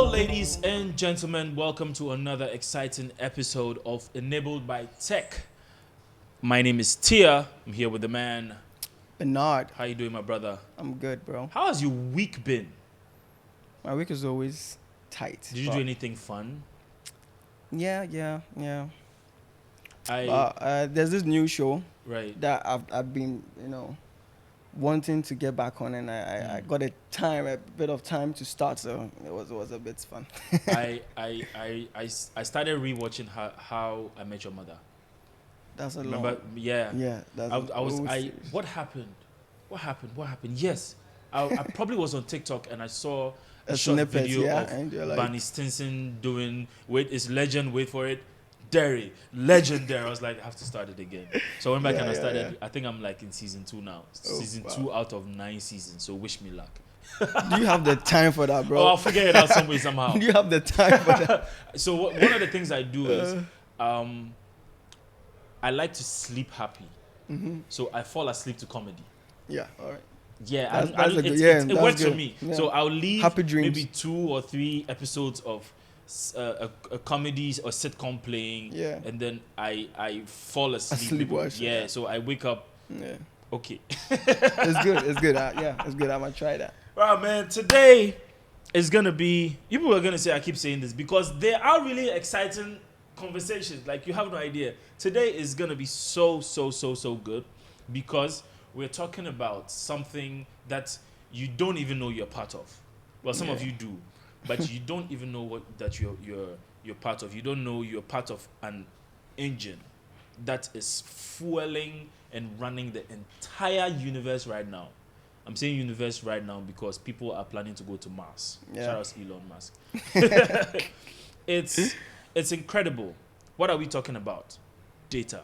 ladies and gentlemen, welcome to another exciting episode of Enabled by Tech. My name is Tia. I'm here with the man Bernard. How you doing, my brother? I'm good, bro. How has your week been? My week is always tight. Did you do anything fun? Yeah. I There's this new show right. that I've been, wanting to get back on, and I got a bit of time to start, so it was a bit fun. I started rewatching how I Met Your Mother. That's a Remember? long. Yeah. Yeah. That's What happened? Yes. I probably was on TikTok and I saw a short snippet, video and you're of like, Barney Stinson doing Legend, wait for it. Legendary. I was like, I have to start it again. So I went back and I started. I think I'm like in season 2 now. Season 2 out of 9 seasons. So wish me luck. Do you have the time for that, bro? Oh, I'll figure it out some way, somehow. Do you have the time for that? So one of the things I do is I like to sleep happy. Mm-hmm. So I fall asleep to comedy. Yeah, all right. Yeah, it works good. for me. Yeah. So I'll leave Happy dreams. maybe 2 or 3 episodes of a comedy or sitcom playing, and then I fall asleep. Yeah. So I wake up. Yeah. Okay. It's good. It's good. It's good. I'm gonna try that. Well, man, today is gonna be. People are gonna say I keep saying this because there are really exciting conversations. Like you have no idea. Today is gonna be so good because we're talking about something that you don't even know you're part of. Well, some of you do, but you don't even know that you're part of. You don't know you're part of an engine that is fueling and running the entire universe right now. I'm saying universe right now because people are planning to go to Mars. Yeah. Shout out to Elon Musk. It's incredible. What are we talking about? Data.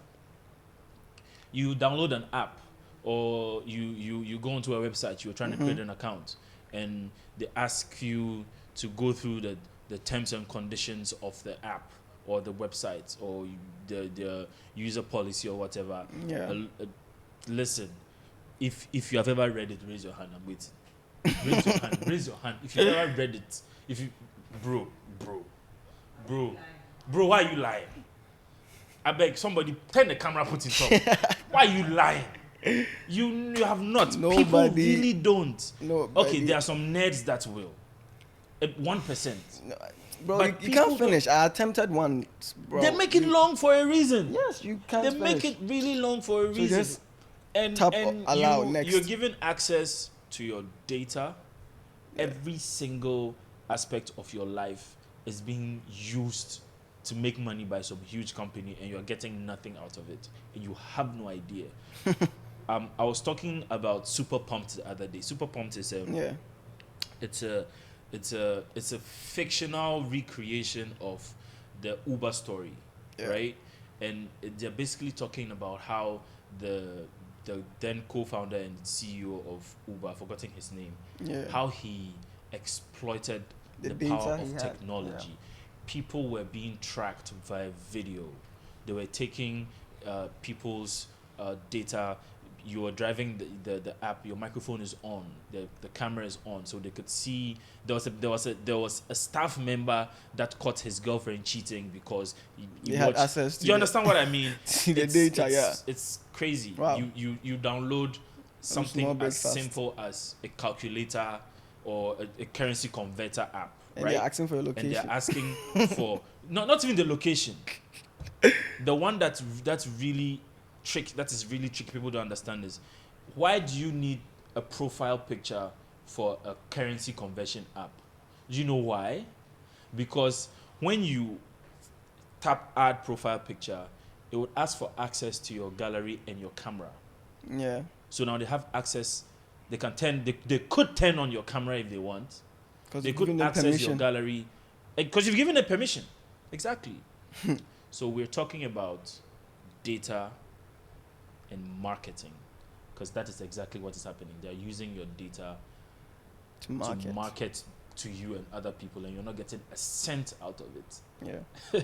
You download an app or you go onto a website, you're trying to create an account, and they ask you to go through the terms and conditions of the app or the website or the user policy or whatever. Yeah. Listen, if you have ever read it, raise your hand. I'm waiting. Raise your hand. If you've ever read it, bro, why are you lying? I beg somebody turn the camera, put it up. Why are you lying? You have not. Nobody. People really don't. Nobody. Okay, there are some nerds that will. 1%. No, bro, But you can't people finish. I attempted one, bro. They make it long for a reason. Yes, you can't They finish. make it really long for a So reason. just and tap allow you, next. you're given access to your data. Every single aspect of your life is being used to make money by some huge company, and you're getting nothing out of it, and you have no idea. I was talking about Super Pumped the other day. Super Pumped is it's a fictional recreation of the Uber story, right? And they're basically talking about how the then co-founder and CEO of Uber, forgetting his name, how he exploited the power of technology. Yeah. People were being tracked via video. They were taking people's data. You were driving the app. Your microphone is on. The camera is on, so they could see. There was a staff member that caught his girlfriend cheating because he had watched. access to You understand what I mean? the data. It's crazy. Wow. You download something as simple as a calculator or a currency converter app, And right? they're asking for a location. And they're asking for not even the location. The one that's really that is really tricky people don't understand is why do you need a profile picture for a currency conversion app? Do you know why? Because when you tap add profile picture, it would ask for access to your gallery and your camera. Yeah. So now they have access. They can they could turn on your camera if they want. They could access your gallery because you've given them permission. Exactly. So we're talking about data and marketing, because that is exactly what is happening. They're using your data to market to you and other people, and you're not getting a cent out of it. Yeah.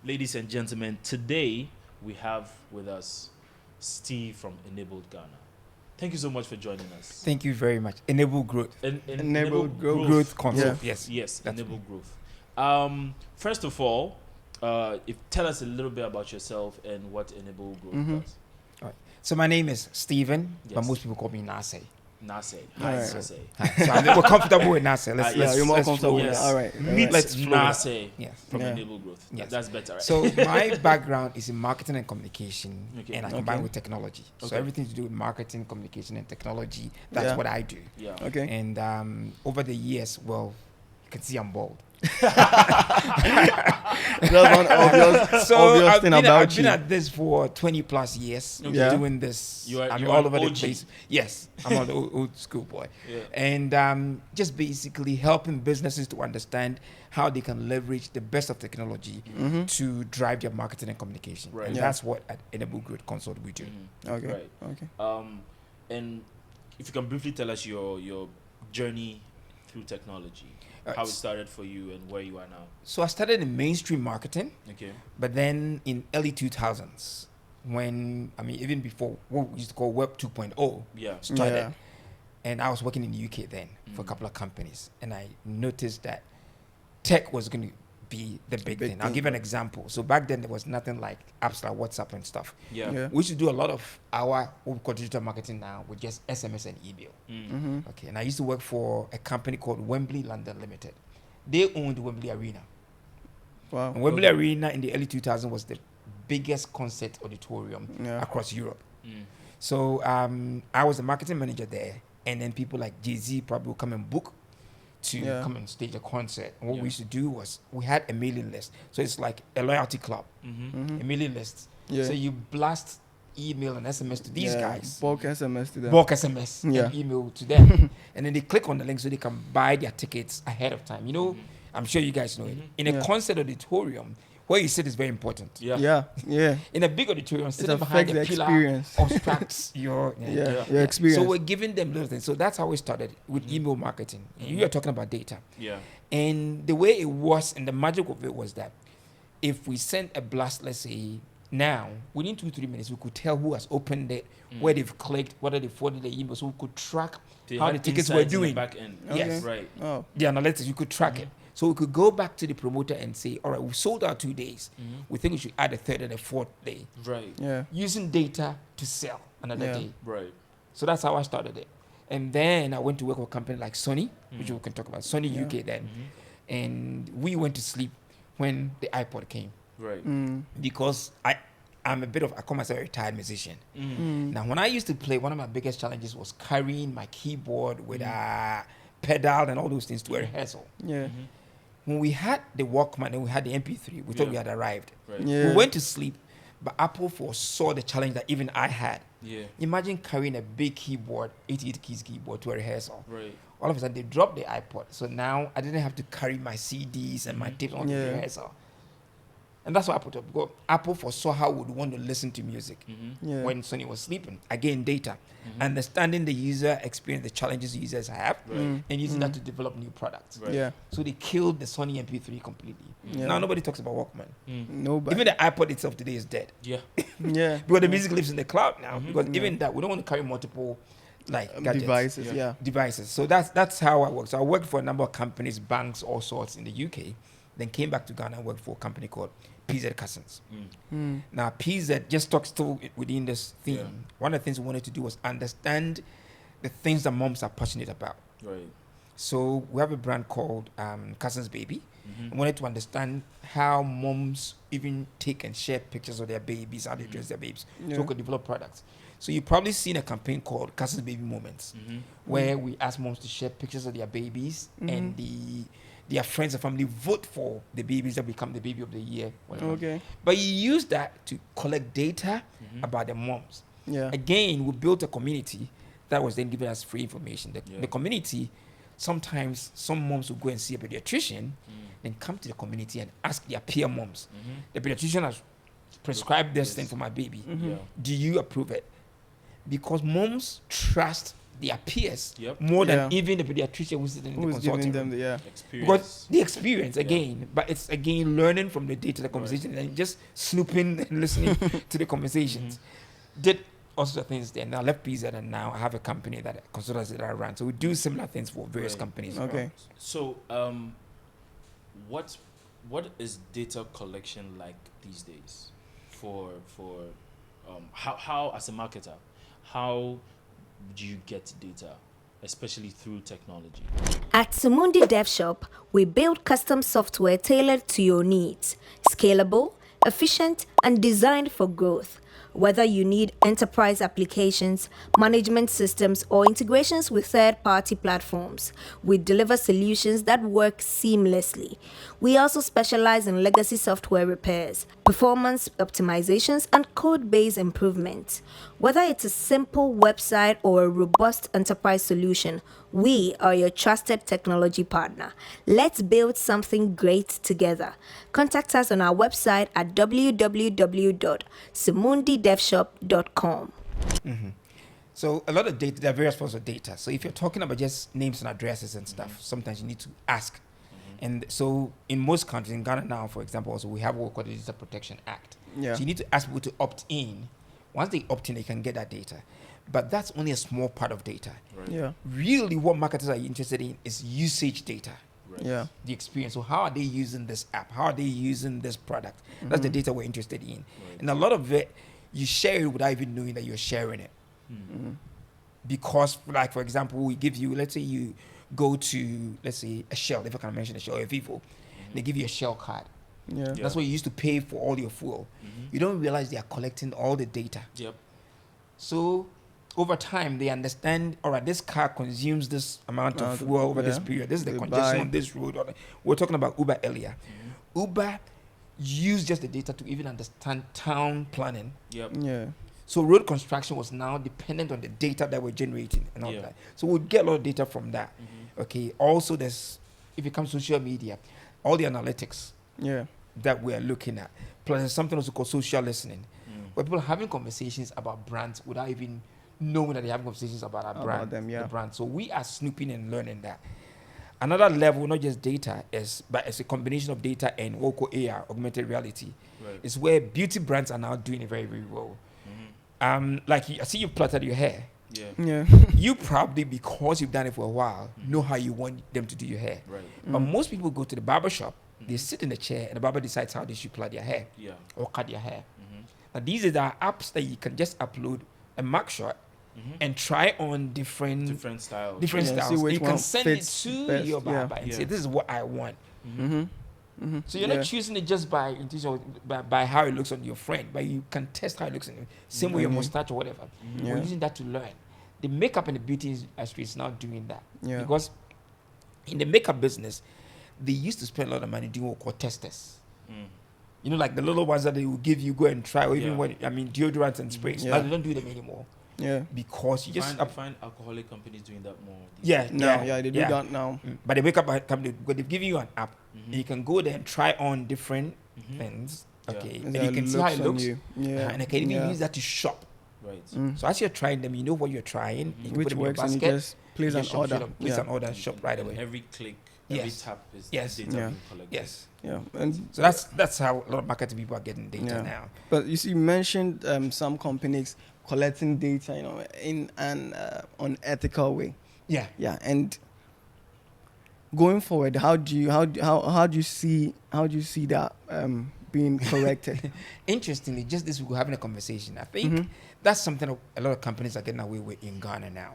Ladies and gentlemen, today we have with us Steve from Enabled Ghana. Thank you so much for joining us. Thank you very much. Enable growth. Enable Growth concept. Yeah. Yes, That's enable growth. First of all, tell us a little bit about yourself and what enable growth does. All right. So my name is Stephen, but Yes. most people call me Naasei. Naasei. All right. Naasei. Hi. So I'm more comfortable with Naasei. Yeah, you're more let's comfortable flow with Yes. that. All right. Meet Let's flow with Naasei Yes. from Yeah. enable growth. Yes. That's better, right? So my background is in marketing and communication, Okay. and I combine Okay. with technology. So Okay. everything to do with marketing, communication, and technology. That's Yeah. what I do. yeah. Okay. And over the years, well, you can see I'm bald. That's one obvious, So obvious I've thing been, about I've been you. at this for 20 plus years, Yeah. doing this. You are- I'm you all are over an the OG. place. Yes, I'm an old school boy. Yeah. And just basically helping businesses to understand how they can leverage the best of technology to drive their marketing and communication. Right. And Yeah. that's what at Enable Growth Consult we do. Okay. Right. Okay. And if you can briefly tell us your journey through technology, how it started for you and where you are now. So I started in mainstream marketing, Okay. but then in early 2000s, even before what we used to call Web 2.0 Yeah. started, Yeah. and I was working in the UK then for a couple of companies, and I noticed that tech was going to be the big Big thing. I'll thing. give an example. So back then there was nothing like apps like WhatsApp and stuff. Yeah. Yeah. We used to do a lot of our what we call digital marketing now with just SMS and email. Mm-hmm. Okay, and I used to work for a company called Wembley London Limited. They owned Wembley Arena. Wow. And Wembley Arena in the early 2000s was the biggest concert auditorium Yeah. across Europe. Mm. So I was the marketing manager there, and then people like Jay-Z probably would come and book to Yeah. come and stage a concert. And what Yeah. we used to do was we had a mailing list. So it's like a loyalty club, Mm-hmm. a mailing list. Yeah. So you blast email and SMS to these Yeah. guys. Bulk SMS to them. Bulk SMS Yeah. and email to them. And then they click on the link so they can buy their tickets ahead of time. You know, I'm sure you guys know it. In a Yeah. concert auditorium, where you sit is very important. Yeah. Yeah. Yeah. In a big auditorium, sitting behind affects a the pillar experience. obstructs your Yeah. Your experience. So we're giving them little things. So that's how we started with email marketing. You are talking about data. Yeah. And the way it was, and the magic of it was that if we sent a blast, let's say now, within 2-3 minutes, we could tell who has opened it, where they've clicked, whether they forwarded the email, so we could track They how had the tickets were insights in the doing. back end. Yes. Right. Oh. The analytics, you could track it. So we could go back to the promoter and say, all right, we sold out 2 days. We think we should add a third and a fourth day. Right. Yeah. Using data to sell another Yeah. day. Right. So that's how I started it. And then I went to work with a company like Sony, which we can talk about, Sony Yeah. UK then. And we went to sleep when the iPod came Right. Mm. because I call myself a retired musician. Mm. Now, when I used to play, one of my biggest challenges was carrying my keyboard with a pedal and all those things to a rehearsal. Yeah. When we had the Walkman and we had the MP3, we thought Yeah. we had arrived. Right. Yeah. We went to sleep, but Apple foresaw the challenge that even I had. Yeah. Imagine carrying a big keyboard, 88 keys keyboard to a rehearsal. Right. All of a sudden, they dropped the iPod. So now I didn't have to carry my CDs and my tapes on the Yeah. rehearsal. And that's what Apple did. Because Apple foresaw how we would want to listen to music Yeah. when Sony was sleeping. Again, data. Understanding the user experience, the challenges users have, Right. and using that to develop new products. Right. Yeah. So they killed the Sony MP3 completely. Yeah. Now nobody talks about Walkman. Nobody. Even the iPod itself today is dead. Yeah. Yeah. Because the music lives in the cloud now. Because even that, we don't want to carry multiple gadgets. Devices. Yeah. Yeah. Devices. So that's how I work. So I worked for a number of companies, banks, all sorts in the UK. Then came back to Ghana and worked for a company called PZ Cousins. Mm. Now PZ just talks still within this theme. Yeah. One of the things we wanted to do was understand the things that moms are passionate about. Right. So we have a brand called Cousins Baby. We wanted to understand how moms even take and share pictures of their babies, how they dress their babies, so Yeah. we could develop products. So you've probably seen a campaign called Cousins Baby Moments, where we ask moms to share pictures of their babies and their friends and family vote for the babies that become the baby of the year. whatever. Okay. But you use that to collect data about the moms. Yeah. Again, we built a community that was then giving us free information. Yeah. The community, sometimes some moms will go and see a pediatrician and come to the community and ask their peer moms, the pediatrician has prescribed this thing for my baby. Mm-hmm. Yeah. Do you approve it? Because moms trust their peers Yep. more than Yeah. even the pediatrician who's sitting in the Who's giving consulting them room. the yeah? Experience. Because the experience again, but it's again learning from the data, the conversation, and just snooping and listening to the conversations. Did all sorts of things there. And I left PZ, and now I have a company that consultants that I run. So we do similar things for various companies. Okay. So, what is data collection like these days? For how as a marketer, how do you get data, especially through technology? At Sumundi Dev Shop, we build custom software tailored to your needs, scalable, efficient, and designed for growth. Whether you need enterprise applications, management systems, or integrations with third-party platforms, we deliver solutions that work seamlessly. We also specialize in legacy software repairs, performance optimizations, and code-based improvements. Whether it's a simple website or a robust enterprise solution, we are your trusted technology partner. Let's build something great together. Contact us on our website at www.sumundidevshop.com. So a lot of data, there are various forms of data. So if you're talking about just names and addresses and stuff, sometimes you need to ask. And so in most countries, in Ghana now, for example, also we have what we call the Data Protection Act. Yeah. So you need to ask people to opt in. Once they opt in, they can get that data. But that's only a small part of data. Right. Yeah. Really, what marketers are interested in is usage data. Right. Yeah. The experience. So how are they using this app? How are they using this product? That's the data we're interested in. Right. And a lot of it, you share it without even knowing that you're sharing it. Because, like, for example, we give you, let's say you go to, let's say, a Shell, if I can mention a Shell or a Vivo, they give you a Shell card. Yeah. That's what you used to pay for all your fuel. You don't realize they are collecting all the data. Yep. So over time, they understand, all right, this car consumes this amount of fuel over this period. This is the They congestion buy- on this road. We're talking about Uber earlier. Uber used just the data to even understand town planning. Yep. Yeah. So road construction was now dependent on the data that we're generating and all Yeah. that. So we'd get a lot of data from that. Okay. Also, there's, if it comes to social media, all the analytics Yeah. that we're looking at. Plus, there's something also called social listening, Mm. where people are having conversations about brands without even knowing that they're having conversations about our brand, About them, yeah. the brand. So we are snooping and learning that. Another level, not just data, but it's a combination of data and what we call AR, augmented reality. Right. It's where beauty brands are now doing it very, very well. Like I see you plaited your hair. Yeah. Yeah. You probably, because you've done it for a while, know how you want them to do your hair. Right. But most people go to the barber shop, they sit in the chair, and the barber decides how they should plait their hair Yeah. or cut their hair. Now, these are the apps that you can just upload a mug shot and try on different Different styles. Yeah, see styles. which You can one send it fits to best, your barber yeah. and Yeah. say, this is what I want. So you're Yeah. not choosing it just by intuition, by how it looks on your friend, but you can test how it looks on you. Same with your mustache or whatever. Yeah. We're using that to learn. The makeup and the beauty industry is now doing that. Yeah. Because in the makeup business, they used to spend a lot of money doing what we call testers. You know, like the little ones that they will give you, go and try, or even Yeah. when, deodorants and sprays. Yeah. Now they don't do them anymore Yeah. because you just. I find alcoholic companies doing that more. these Yeah, days. No. Yeah. They do yeah. that now. But the makeup company, but they've given you an app, and you can go there and try on different things. Yeah. Okay, Is and that you can see how it on looks. you. Yeah. And I can even Yeah. use that to shop. Right. So as you're trying them, you know what you're trying. You can Which put them in your works and you basket, just place you an just shop, order. straight up, place Yeah. an order and shop right And away. every click, every Yes. tap is Yes. data Yeah. being collected. Yes. Yeah. And So that's how a lot of marketing people are getting data Yeah. now. But you see, you mentioned some companies collecting data, in an unethical way. Yeah. Yeah, and going forward, how do you see that being corrected? Interestingly, just this week we're having a conversation. I think that's something a lot of companies are getting away with in Ghana now,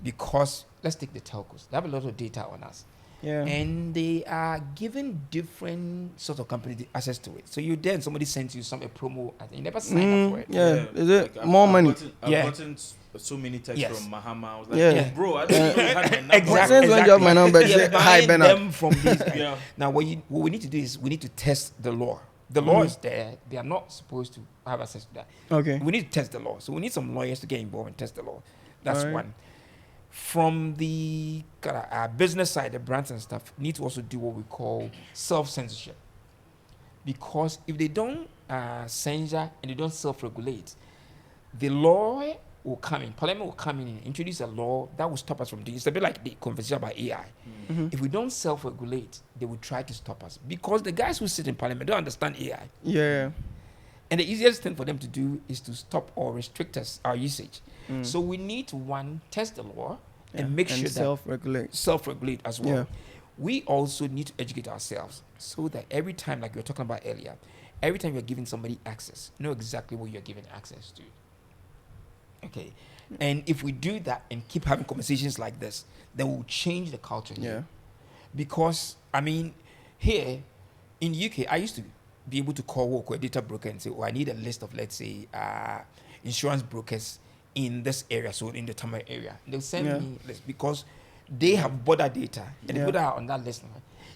because let's take the telcos. They have a lot of data on us. Yeah. And they are giving different sorts of companies the access to it. So you then somebody sends you a promo and you never sign up for it. Yeah. Is it Like, more money? I've Yeah. gotten so many texts Yes. from Mahama. I was like, Yeah. bro, I didn't know you had my number. Exactly. Since when you have my number, You're say, hi, buying Bernard. them from these guys. Yeah. Now, what we need to do is we need to test the law. The law is there. They are not supposed to have access to that. Okay. We need to test the law. So we need some lawyers to get involved and test the law. That's Alright. one. From the business side, the brands and stuff need to also do what we call self-censorship. Because if they don't censor and they don't self-regulate, the law will come in, Parliament will come in and introduce a law that will stop us from doing it. It's a bit like the conversation about AI. If we don't self-regulate, they will try to stop us. Because the guys who sit in Parliament don't understand AI. Yeah. And the easiest thing for them to do is to stop or restrict us our usage. So we need to, one, test the law and make sure that self-regulate as well. Yeah. We also need to educate ourselves so that every time, like we were talking about earlier, every time you're giving somebody access, know exactly what you're giving access to. Okay. And if we do that and keep having conversations like this, then we'll change the culture here. Because, I mean, here in UK, I used to be able to call a data broker and say, oh, I need a list of, let's say, insurance brokers in this area, so in the Tamil area. They'll send me lists because they have border data and they put that on that list.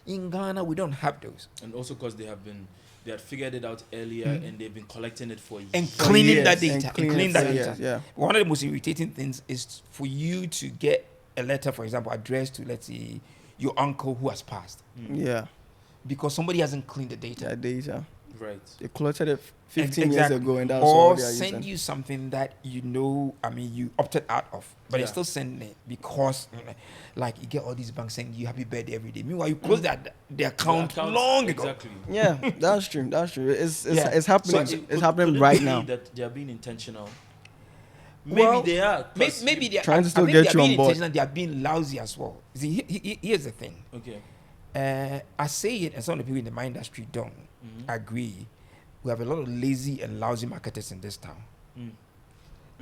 In Ghana, we don't have those. And also because they had figured it out earlier and they've been collecting it for years. And cleaning that data. And cleaning that data. Yeah. One of the most irritating things is for you to get a letter, for example, addressed to, let's say, your uncle who has passed. Yeah. Because somebody hasn't cleaned the data. That data. Right. They collected it 15 years ago, and that's or all they are send using. you something that you opted out of, but they're still sending it because, like, you get all these banks saying you happy birthday every day. Meanwhile, you close the account long ago. Exactly. Yeah, that's true. That's true. It's happening. So It's happening could right it be now. that they are being intentional. Maybe Well, they are. 'Cause Maybe they're trying to still I think get they're you on being board. intentional, they are being lousy as well. See, here's the thing. Okay. I say it, and some of the people in my industry don't agree. We have a lot of lazy and lousy marketers in this town.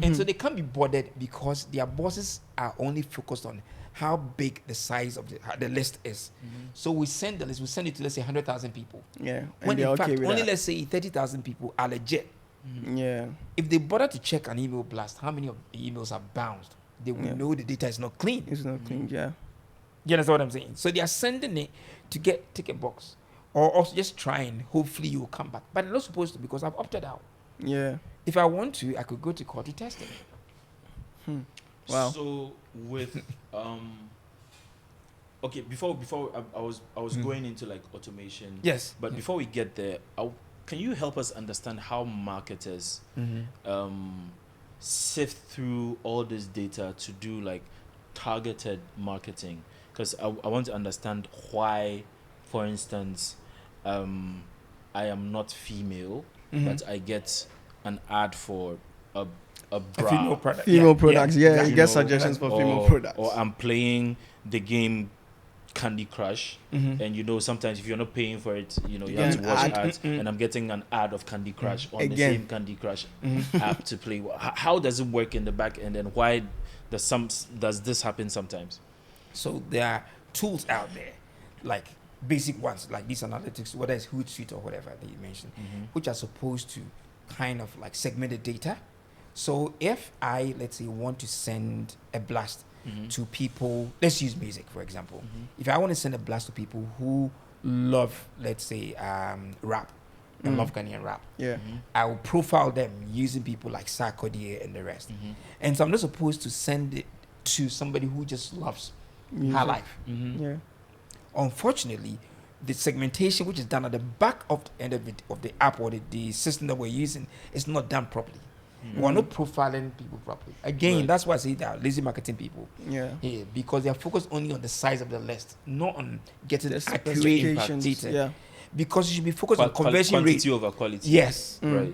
And so they can't be bothered because their bosses are only focused on how big the size of the list is. So we send the list, we send it to, let's say, 100,000 people. Yeah. When And they're in fact, okay with only, that. let's say, 30,000 people are legit. Yeah. If they bother to check an email blast, how many of the emails are bounced, they will know the data is not clean. It's not clean. Yeah. You understand what I'm saying? So they are sending it to get ticket box, or also just trying. Hopefully you will come back, but they're not supposed to because I've opted out. Yeah. If I want to, I could go to court to test it. Wow. So with okay, before I was going into like automation. Yes. But before we get there, can you help us understand how marketers sift through all this data to do like targeted marketing? Because I want to understand why, for instance, I am not female, but I get an ad for a bra. Female product. Female products. Yeah. exactly. You get You know, suggestions for female or, products. or I'm playing the game Candy Crush, and sometimes if you're not paying for it, you You have get to watch an ad. ads, and I'm getting an ad of Candy Crush on the Again. same Candy Crush app to play. How does it work in the back end, and why does this happen sometimes? So there are tools out there, like basic ones, like these analytics, whether it's Hootsuite or whatever that you mentioned, which are supposed to kind of like segment the data. So if I, let's say, want to send a blast to people, let's use music, for example. If I want to send a blast to people who love, let's say, rap, and love Ghanaian rap, Yeah. I will profile them using people like Sarkodie and the rest. And so I'm not supposed to send it to somebody who just loves her life. Yeah. Unfortunately, the segmentation which is done at the back of the end of the app or the system that we're using is not done properly. We're not profiling people properly. Again, that's why I say that lazy marketing people. Yeah. Yeah, because they are focused only on the size of the list, not on getting The accurate specifications, data. yeah. Because you should be focused on conversion rate. Quantity over quality. Yes. Right.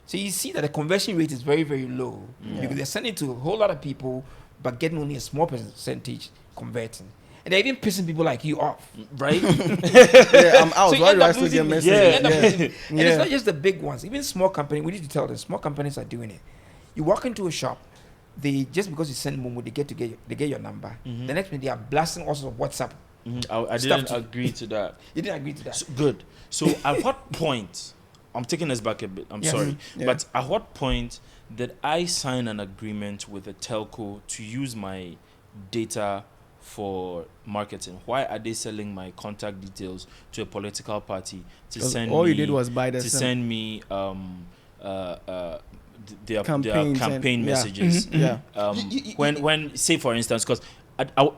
So you see that the conversion rate is very, very low because they're sending it to a whole lot of people, but getting only a small percentage converting. And they're even pissing people like you off. Right. Yeah, I'm out. So you Why end do I up still losing- get messages? you end up Yeah. losing- And it's Yeah. not just the big ones. Even small companies, we need to tell them, small companies are doing it. You walk into a shop, they just because you send Momo, they get your number. The next minute they are blasting all sorts of WhatsApp. I Stuff didn't to- agree to that. You didn't agree to that. Good. So at what point, I'm taking us back a bit, I'm Yes. sorry, Yeah. but at what point did I sign an agreement with a telco to use my data for marketing? Why are they selling my contact details to a political party to 'Cause send all me, you did was buy the to SIM. send me their Campaigns and- campaign yeah. messages? Yeah. When say for instance, because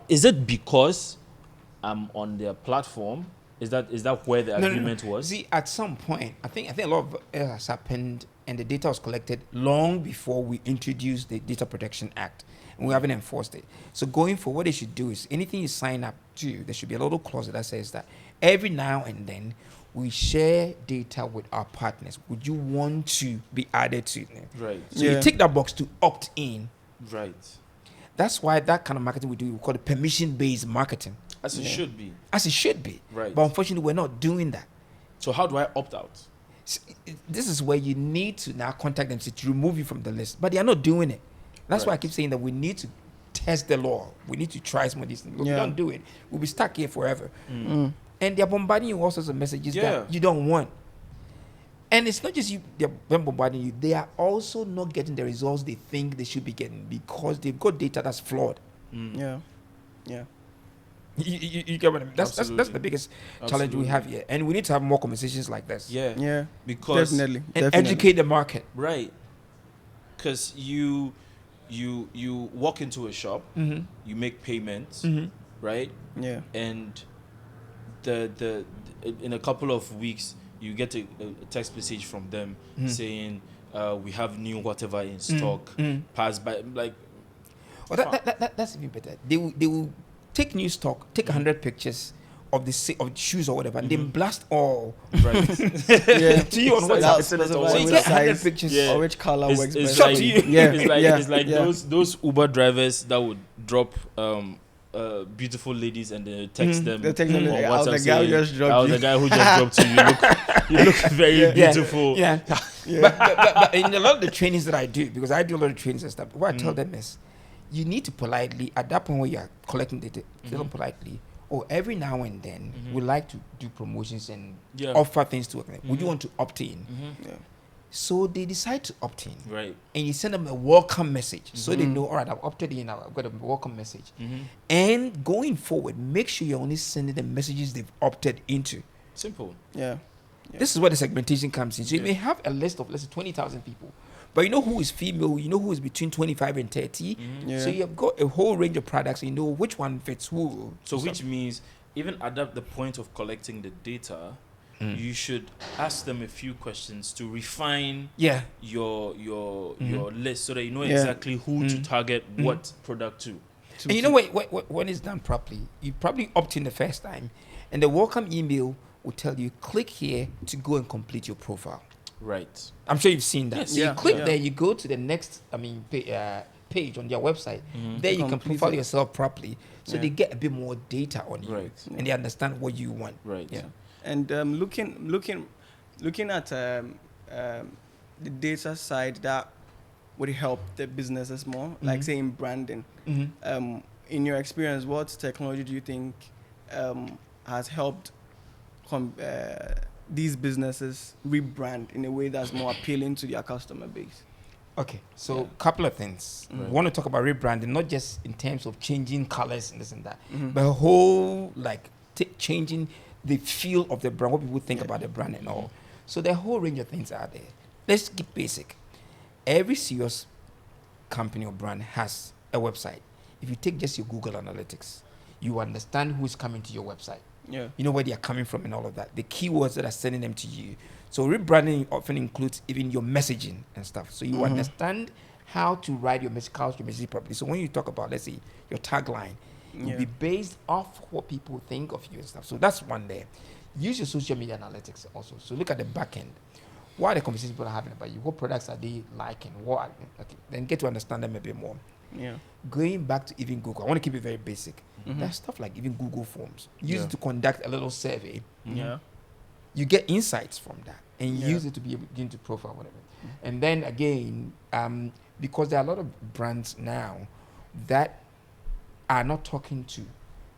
is it because I'm on their platform? Is that where the agreement was? See, at some point, I think a lot of it has happened, and the data was collected long before we introduced the Data Protection Act, and we haven't enforced it. So going forward, what they should do is anything you sign up to, there should be a little clause that says that every now and then we share data with our partners. Would you want to be added to them? Right. So you tick that box to opt in. Right. That's why that kind of marketing we do, we call it permission-based marketing. As it should be. As it should be. Right. But unfortunately, we're not doing that. So how do I opt out? This is where you need to now contact them to remove you from the list. But they are not doing it. That's why I keep saying that we need to test the law. We need to try some of these things. If we don't do it, we'll be stuck here forever. And they're bombarding you with all sorts of messages that you don't want. And it's not just you, they're bombarding you. They are also not getting the results they think they should be getting because they've got data that's flawed. Yeah. You get what I mean? That's the biggest challenge we have here. And we need to have more conversations like this. Yeah. Because Definitely. Educate the market. Right. Because you walk into a shop, you make payments, right? Yeah. And the in a couple of weeks you get a text message from them saying we have new whatever in stock. Pass by, like. Well, that's even better. They will take new stock, take 100 pictures of the shoes or whatever, and then blast all Right. to you on WhatsApp. So you get 100 pictures. Or which color works It's better. like, to you. it's like those Uber drivers that would drop beautiful ladies and they text them. They text them, on "I was WhatsApp the guy who saying, just dropped "I was you." the guy who just dropped you. You look very beautiful." Yeah. But in a lot of the trainings that I do, because I do a lot of trainings and stuff, what I tell them is, you need to politely, at that point where you are collecting data, tell them politely, every now and then, we like to do promotions and offer things to them. Would you want to opt in? So they decide to opt in. Right. And you send them a welcome message. So they know, all right, I've opted in, I've got a welcome message. And going forward, make sure you're only sending them messages they've opted into. Simple. Yeah. This is where the segmentation comes in. So you may have a list of, let's say, 20,000 people. But you know who is female, you know who is between 25 and 30. So you've got a whole range of products, you know which one fits who. So which means even at the point of collecting the data, you should ask them a few questions to refine your list so that you know exactly who to target what product to. And you know when it's done properly, you probably opt in the first time, and the welcome email will tell you, click here to go and complete your profile. Right. I'm sure you've seen that. Yes. So you click there, you go to the next, page on their website. There you can profile yourself properly, so they get a bit more data on you, and they understand what you want. Right. Yeah. And looking at the data side, that would help the businesses more, like say in branding. In your experience, what technology do you think has helped these businesses rebrand in a way that's more appealing to their customer base? Okay, so a couple of things. We want to talk about rebranding, not just in terms of changing colors and this and that, but a whole changing the feel of the brand, what people think about the brand and all. So the whole range of things are there. Let's get basic. Every serious company or brand has a website. If you take just your Google Analytics, you understand who is coming to your website. Yeah. You know where they are coming from and all of that. The keywords that are sending them to you. So rebranding often includes even your messaging and stuff. So you understand how to write your message, couch your message properly. So when you talk about, let's say, your tagline, it will be based off what people think of you and stuff. So that's one there. Use your social media analytics also. So look at the back end. What are the conversations people are having about you? What products are they liking? Then get to understand them a bit more. Yeah. Going back to even Google, I want to keep it very basic. There's stuff like even Google Forms. Use it to conduct a little survey. Yeah. You get insights from that and use it to be able to begin to profile whatever. And then again, because there are a lot of brands now that are not talking to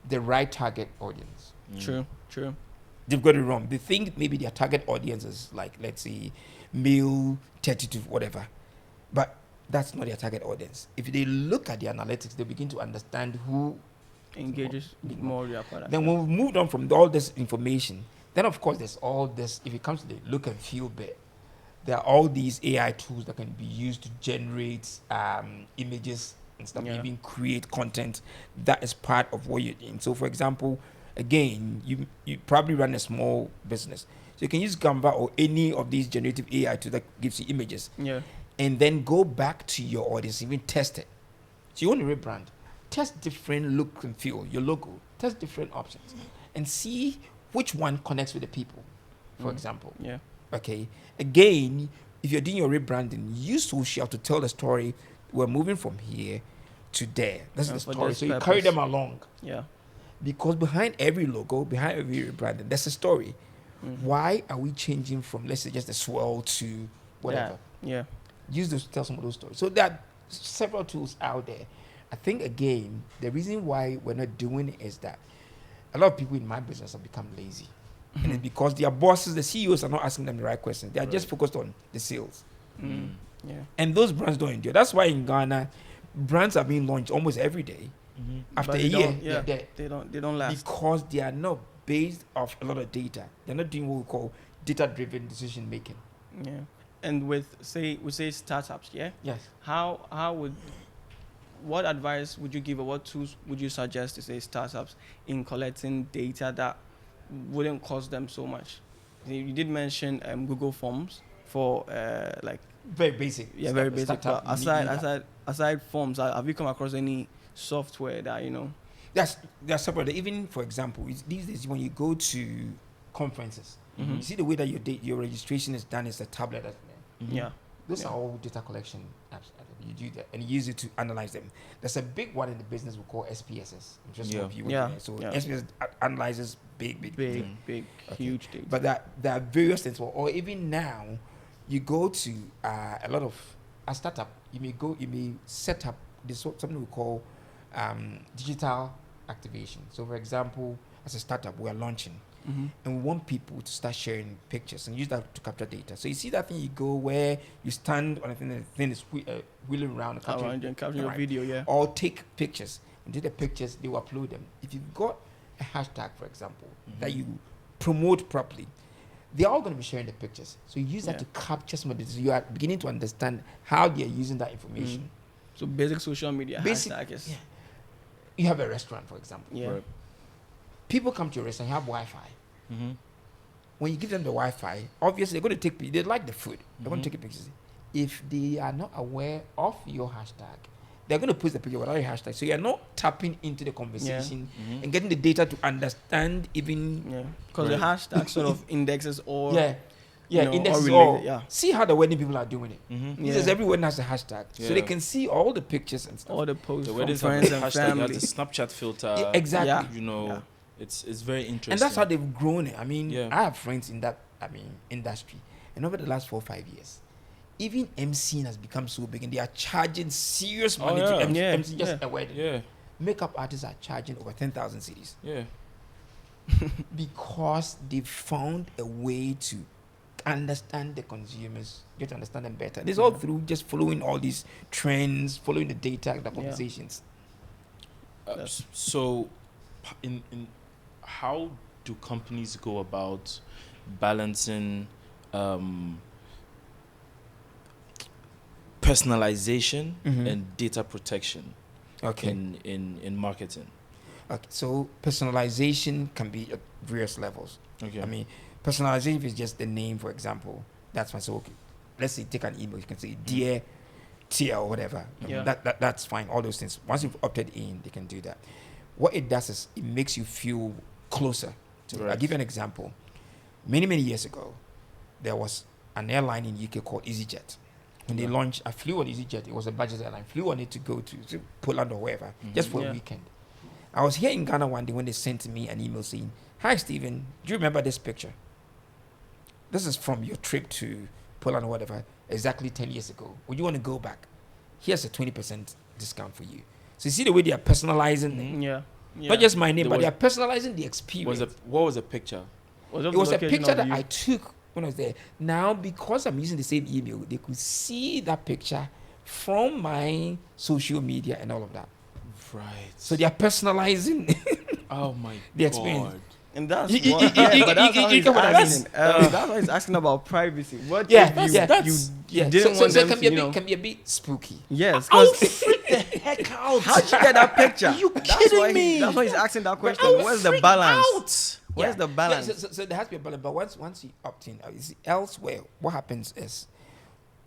the right target audience. True. They've got it wrong. They think maybe their target audience is like, let's say, male, 32, whatever. But that's not their target audience. If they look at the analytics, they begin to understand who engages more with your product. Then when we moved on from all this information, then of course there's all this, if it comes to the look and feel bit, there are all these AI tools that can be used to generate images and stuff, even create content that is part of what you're doing. So for example, again, you probably run a small business. So you can use Canva or any of these generative AI tools that gives you images. Yeah. And then go back to your audience, even test it. So you want to rebrand, test different look and feel, your logo, test different options, and see which one connects with the people. for example. Yeah. Okay. Again, if you're doing your rebranding, use social to tell the story. We're moving from here to there. That's the For story. this So you carry purpose. them along. Yeah. Because behind every logo, behind every rebranding, there's a story. Why are we changing from, let's say, just a swirl to whatever? Yeah. Use those to tell some of those stories. So there are several tools out there. I think, again, the reason why we're not doing it is that a lot of people in my business have become lazy. And it's because their bosses, the CEOs, are not asking them the right questions. They are just focused on the sales. Yeah. And those brands don't endure. That's why in Ghana, brands are being launched almost every day. After But a they year, don't- yeah, they're dead. they don't last. Because they are not based off a lot of data. They're not doing what we call data-driven decision making. Yeah. And with say startups, yeah. Yes. What advice would you give, or what tools would you suggest to say startups in collecting data that wouldn't cost them so much? You did mention Google Forms for like Very basic. very basic. Startup, But you need that. aside forms, have you come across any software that That's separate. Even for example, these days when you go to conferences, you see the way that your registration is done is a tablet. Yeah. Those are all data collection apps. You do that and you use it to analyze them. There's a big one in the business we call SPSS. So SPSS analyzes big. Big, huge data. But there are various things. Or even now, you go to a lot of a startup. You may set up something we call digital activation. So, for example, as a startup, we are launching, and we want people to start sharing pictures and use that to capture data. So you see that thing, you go where you stand on a thing, and the thing is wheeling around and Capture your video, yeah. or take pictures. And take the pictures, they will upload them. If you've got a hashtag, for example, that you promote properly, they're all going to be sharing the pictures. So you use that to capture some of this. You are beginning to understand how they are using that information. So basic social media hashtag is. Yeah. You have a restaurant, for example. Yeah. Right. People come to your restaurant, you have Wi-Fi. When you give them the Wi-Fi, obviously they're going to they like the food. They're going to take pictures. If they are not aware of your hashtag, they're going to post the picture without your hashtag. So you're not tapping into the conversation and getting the data to understand even. Because the hashtag sort of indexes all. Index all all. related, yeah. See how the wedding people are doing it. Because every wedding has a hashtag, so they can see all the pictures and stuff. All the posts The from weddings have friends a and hashtag, you have family. the Snapchat filter. Yeah, exactly. It's very interesting. And that's how they've grown it. I mean, Yeah. I have friends in that industry, and over the last 4 or 5 years, even MCing has become so big, and they are charging serious money to MC just a wedding. Yeah. Makeup artists are charging over 10,000 cities Yeah. because they found a way to understand the consumers, get to understand them better. This all through just following all these trends, following the data, the conversations. So, in how do companies go about balancing personalization and data protection in marketing? Okay, so personalization can be at various levels. Okay. I mean, personalization is just the name, for example. That's fine. So, okay, let's say take an email. You can say, dear TL or whatever. Yeah. That's fine. All those things. Once you've opted in, they can do that. What it does is it makes you feel closer to it. I'll give you an example. Many years ago, there was an airline in UK called EasyJet. When they launched, I flew on EasyJet. It was a budget airline. Flew on it to go to Poland or wherever, just for a weekend. I was here in Ghana one day when they sent me an email saying, "Hi, Stephen, do you remember this picture? This is from your trip to Poland or whatever, exactly 10 years ago. Would you want to go back? Here's a 20% discount for you." So you see the way they are personalizing it? Not just my name, but they are personalizing the experience. What was the picture? It was a picture that I took when I was there. Now, because I'm using the same email, they could see that picture from my social media and all of that. Right. So they are personalizing Oh my the experience. God. And that's You- what, you- but that's you- how you he's get what I mean? asking. That's why he's asking about privacy. What Yeah, if you yeah. didn't So want it them can to, be a you bit, know? can be a bit spooky. Yes, I'll because freak the heck out. how'd you get that picture? Are you That's kidding why me? That's why he's asking that question. I'll Where's the freak balance? out. Where's the balance? Yeah, so there has to be a balance. But once you opt in, you see, elsewhere, what happens is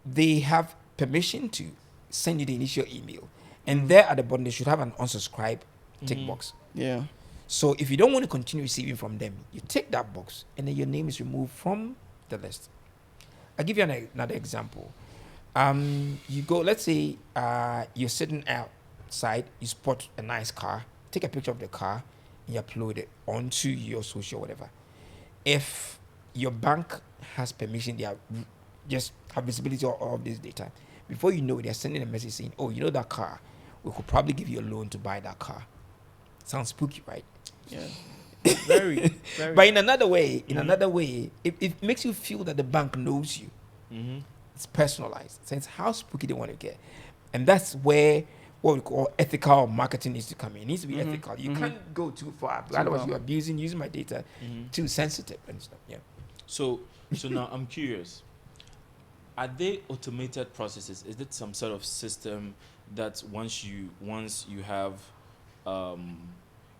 they have permission to send you the initial email, and there at the bottom they should have an unsubscribe tick box. Yeah. So if you don't want to continue receiving from them, you take that box and then your name is removed from the list. I'll give you another example. You go, let's say you're sitting outside, you spot a nice car, take a picture of the car, and you upload it onto your social whatever. If your bank has permission, they are just have visibility of all of this data. Before you know it, they're sending a message saying, oh, you know that car, we could probably give you a loan to buy that car. Sounds spooky, right? Yeah. Very, very. But in another way, it makes you feel that the bank knows you. Mm-hmm. It's personalized. So it's how spooky they want to get. And that's where what we call ethical marketing needs to come in. It needs to be ethical. You can't go too far. Otherwise, you're using my data too sensitive and stuff. Yeah. So now I'm curious. Are they automated processes? Is it some sort of system that once you have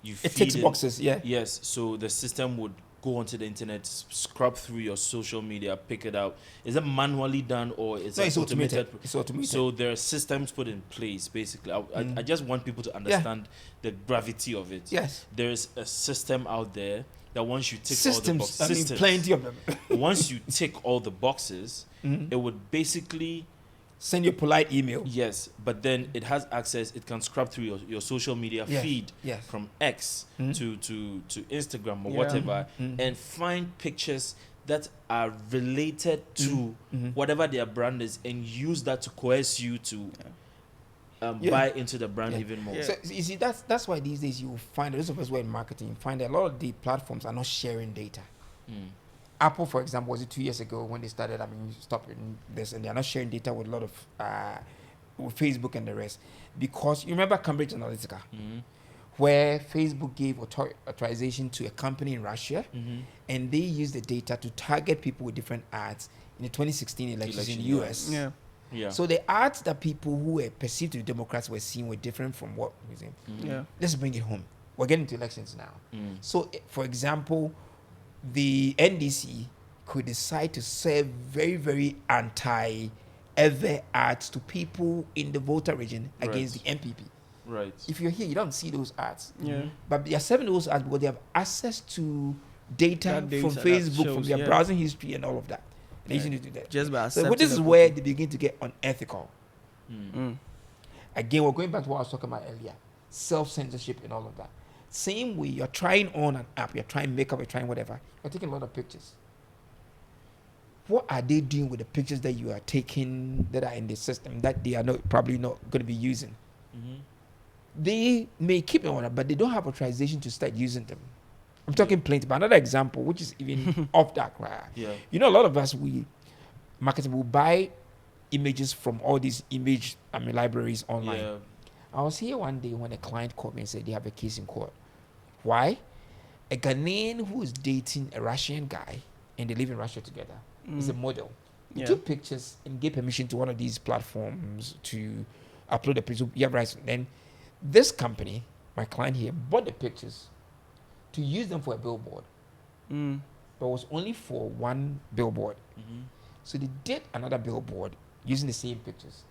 you It feed ticks in- boxes, yeah. Yes. So the system would go onto the internet, scrub through your social media, pick it out. Is it manually done or is No, it it's automated. It's automated. So there are systems put in place. Basically, I just want people to understand the gravity of it. Yes. There is a system out there that once you tick Systems. all the boxes, I mean, systems. plenty of them. Once you tick all the boxes, it would basically Send you a polite email. yes, but then it has access. It can scrub through your social media Yes, feed yes. from X to Instagram or Yeah. whatever, and find pictures that are related to whatever their brand is, and use that to coerce you to Yeah. buy into the brand Yeah. even more. Yeah. So you see, that's why these days you will find, those of us who are in marketing, find that a lot of the platforms are not sharing data. Apple, for example, was it 2 years ago when they started, stopping this, and they are not sharing data with a lot of, with Facebook and the rest. Because you remember Cambridge Analytica, where Facebook gave authorization to a company in Russia, and they used the data to target people with different ads in the 2016 elections in the Election, US. Yeah. Yeah. So the ads that people who were perceived to be Democrats were seeing were different from what we see. Yeah. Let's bring it home. We're getting to elections now. So, for example, the NDC could decide to serve very, very anti-ever ads to people in the voter region against the MPP. Right. If you're here, you don't see those ads. Yeah. But they are serving those ads because they have access to data That data from that Facebook, from shows, their yeah. browsing history and all of that. And they Yeah. need to do that. Just by So accepting this is the where cookie. they begin to get unethical. Mm. Again, we're going back to what I was talking about earlier. Self-censorship and all of that. Same way, you're trying on an app, you're trying makeup, you're trying whatever. You're taking a lot of pictures. What are they doing with the pictures that you are taking that are in the system that they are probably not going to be using? They may keep it on, but they don't have authorization to start using them. I'm talking plenty. But another example, which is even off that, right? Yeah. You know, a lot of us, marketers will buy images from all these libraries online. Yeah. I was here one day when a client called me and said they have a case in court. Why? A Ghanaian who is dating a Russian guy and they live in Russia together is a model. He Yeah. took pictures and gave permission to one of these platforms to upload the picture. You have rights. Then this company, my client here, bought the pictures to use them for a billboard. Mm. But it was only for one billboard. So they did another billboard using the same pictures.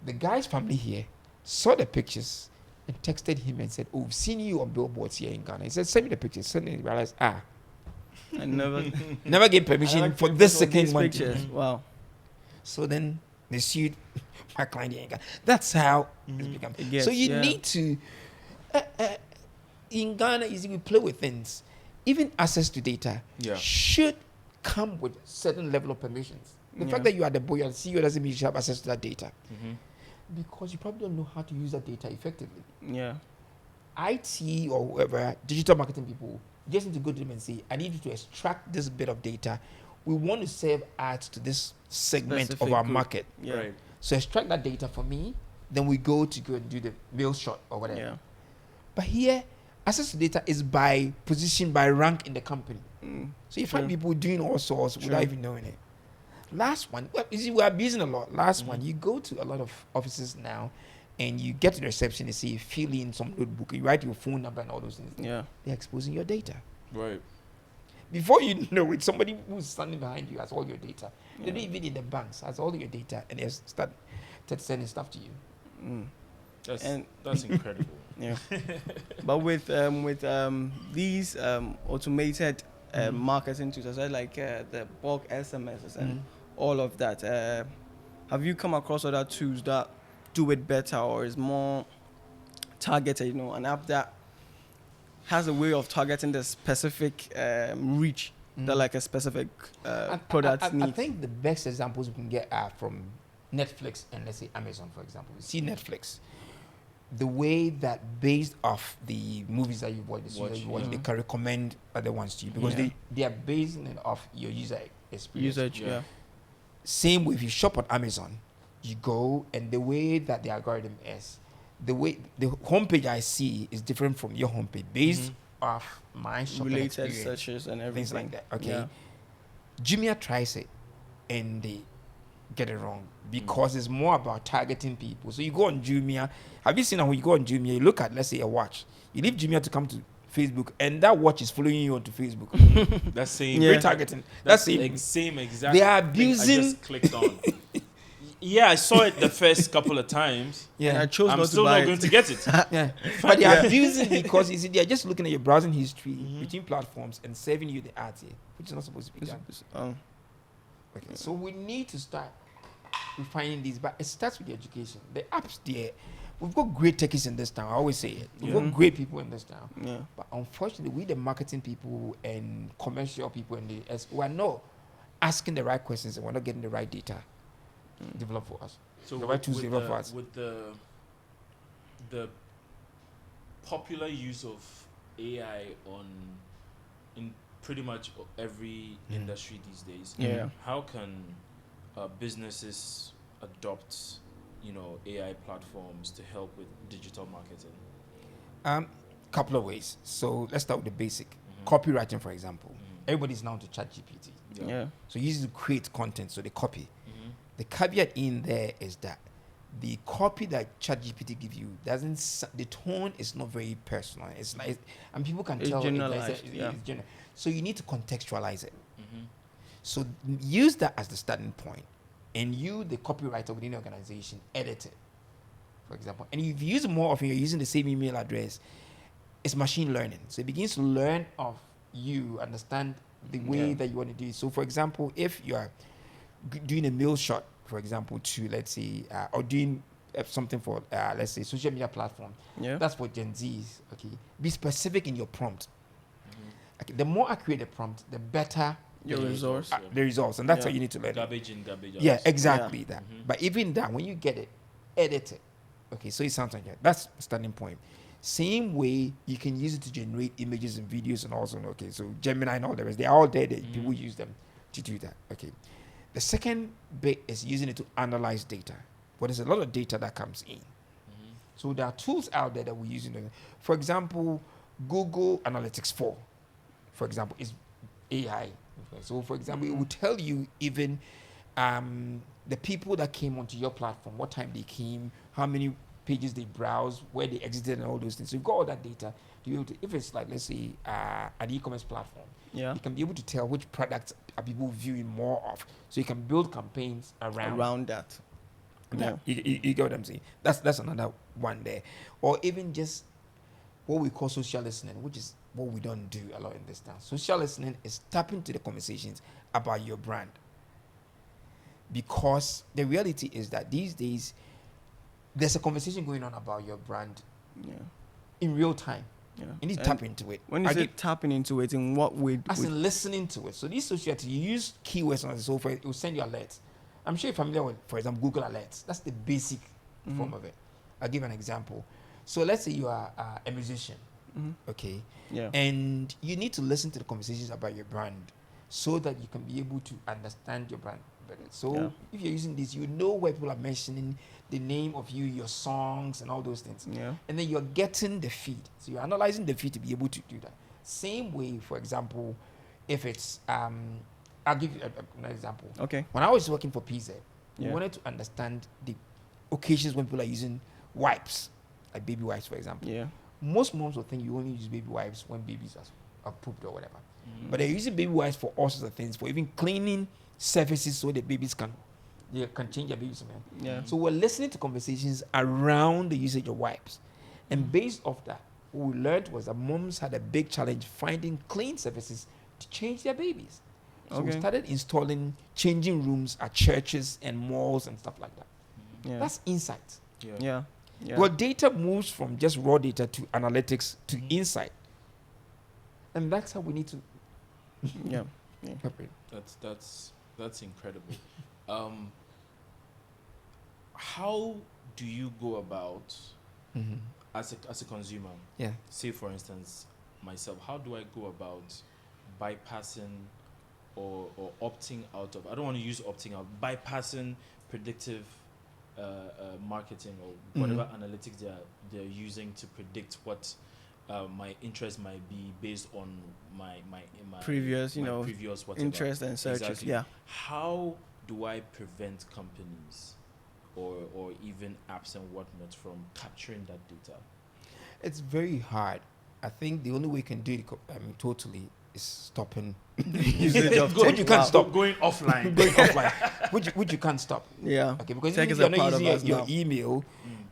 The guy's family here saw the pictures and texted him and said, "Oh, we've seen you on billboards here in Ghana." He said, "Send me the pictures." Suddenly he realized, I never never gave permission for this second these one. pictures. Wow. So then they sued my client here in Ghana. That's how it's become. It gets, So you yeah. need to, in Ghana, you see, we play with things. Even access to data Yeah. should come with certain level of permissions. The Yeah. fact that you are the boy and CEO doesn't mean you should have access to that data. Because you probably don't know how to use that data effectively. Yeah. IT or whoever, digital marketing people, you just need to go to them and say, I need you to extract this bit of data. We want to serve ads to this segment Specific of our group. market. Yeah. Right. So extract that data for me, then we go and do the mail shot or whatever. Yeah. But here, access to data is by position, by rank in the company. Mm. So you find True. people doing all sorts without even knowing it. Last one, well, you see, we are abusing a lot. Last one, you go to a lot of offices now and you get to the reception and say, fill in some notebook, you write your phone number and all those things. Yeah. They're exposing your data. Right. Before you know it, somebody who's standing behind you has all your data. They're not even in the banks, has all your data, and they start sending stuff to you. Mm. That's incredible. Yeah. But with these automated marketing tools, like the bulk SMSs and all of that, have you come across other tools that do it better or is more targeted? An app that has a way of targeting the specific reach that like a specific product needs. I think the best examples we can get are from Netflix and let's say Amazon, for example. You see Netflix, the way that based off the movies that you watch, they can recommend other ones to you because they are basing it off your user experience. Usage, yeah. Same way if you shop on Amazon, you go and the way that the algorithm is, the way the homepage I see is different from your homepage based off my shopping Related experience, searches and everything. things like that. Okay, Yeah. Jumia tries it and they get it wrong because it's more about targeting people. So you go on Jumia. Have you seen how you go on Jumia? You look at, let's say, a watch. You leave Jumia to come to Facebook, and that watch is following you onto Facebook. That's same. Yeah. Retargeting. That's it. Same exact. They are thing abusing. I just clicked on. Yeah, I saw it the first couple of times. And I Yeah, chose I'm not still to buy not going it. to get it. yeah. But they are abusing because you see, they are just looking at your browsing history between platforms and saving you the ads here, which is not supposed to be done. Okay, so we need to start refining these, but it starts with the education. The apps there, we've got great techies in this town. I always say it. We've got great people in this town. Yeah. But unfortunately, we the marketing people and commercial people and we are not asking the right questions and we're not getting the right data developed for us. So the right tools developed for us. with the popular use of AI in pretty much every industry these days, Yeah. how can businesses adopt AI platforms to help with digital marketing? Couple of ways. So let's start with the basic. Copywriting, for example. Everybody's now to ChatGPT. Yeah. So you use it to create content, so they copy. The caveat in there is that the copy that ChatGPT gives you the tone is not very personal. It's like, and people can It's tell. generalized, yeah. It's general. So you need to contextualize it. So use that as the starting point, and you, the copywriter within the organization, edit it, for example. And if you use it more often, you're using the same email address. It's machine learning, so it begins to learn of you, understand the way that you want to do it. So, for example, if you are doing a mail shot, for example, to let's say, or doing something for let's say social media platform, that's for Gen Zs. Okay, be specific in your prompt. Okay, the more accurate the prompt, the better Your resource. the results, and that's what you need to learn. Garbage in, garbage out. Yeah, exactly that. But even that, when you get it, edit it. Okay, so it sounds like that. That's a starting point. Same way you can use it to generate images and videos and also, okay, so Gemini and all the rest, they're all there. People use them to do that. Okay. The second bit is using it to analyze data. But there's a lot of data that comes in. So there are tools out there that we're using. For example, Google Analytics 4, for example, is AI. So, for example, it will tell you even the people that came onto your platform, what time they came, how many pages they browsed, where they exited, and all those things. So you've got all that data to be able to, if it's like, let's say, an e-commerce platform, you can be able to tell which products are people viewing more of. So you can build campaigns around that. Yeah. You get what I'm saying? That's another one there. Or even just what we call social listening, which is what we don't do a lot in this town. Social listening is tapping into the conversations about your brand. Because the reality is that these days, there's a conversation going on about your brand in real time. Yeah. You need to tap into it. When you say tapping into it, in what way? As in listening to it. So these social, you use keywords and so forth, it will send you alerts. I'm sure you're familiar with, for example, Google Alerts. That's the basic form of it. I'll give an example. So let's say you are a musician, okay? Yeah. And you need to listen to the conversations about your brand so that you can be able to understand your brand better. So if you're using this, you know where people are mentioning the name of you, your songs, and all those things. Yeah. And then you're getting the feed. So you're analyzing the feed to be able to do that. Same way, for example, if it's, I'll give you an example. Okay. When I was working for PZ, we wanted to understand the occasions when people are using wipes, like baby wipes, for example. Yeah. Most moms will think you only use baby wipes when babies are pooped or whatever. But they're using baby wipes for all sorts of things, for even cleaning surfaces so the babies can They can change their baby's smell. Yeah. So we're listening to conversations around the usage of wipes. And based off that, what we learned was that moms had a big challenge finding clean surfaces to change their babies. So we Okay. started installing changing rooms at churches and malls and stuff like that. Yeah. That's insight. Yeah. Yeah. Well, data moves from just raw data to analytics to insight. And that's how we need to Yeah. operate. That's incredible. How do you go about as a consumer? Yeah. Say for instance, myself, how do I go about bypassing or opting out of? I don't want to use opting out. Bypassing predictive marketing or whatever analytics they're using to predict what my interest might be based on my Previous, my previous whatever. interest and searches. Exactly. Yeah. How do I prevent companies or even apps and whatnot from capturing that data? It's very hard. I think the only way you can do it totally is stopping Usage of Which tech. you can't Wow. stop. Going offline. Going offline. Which you can't stop. Yeah. Okay, because Tech even is if a you're part not of using us your now. email,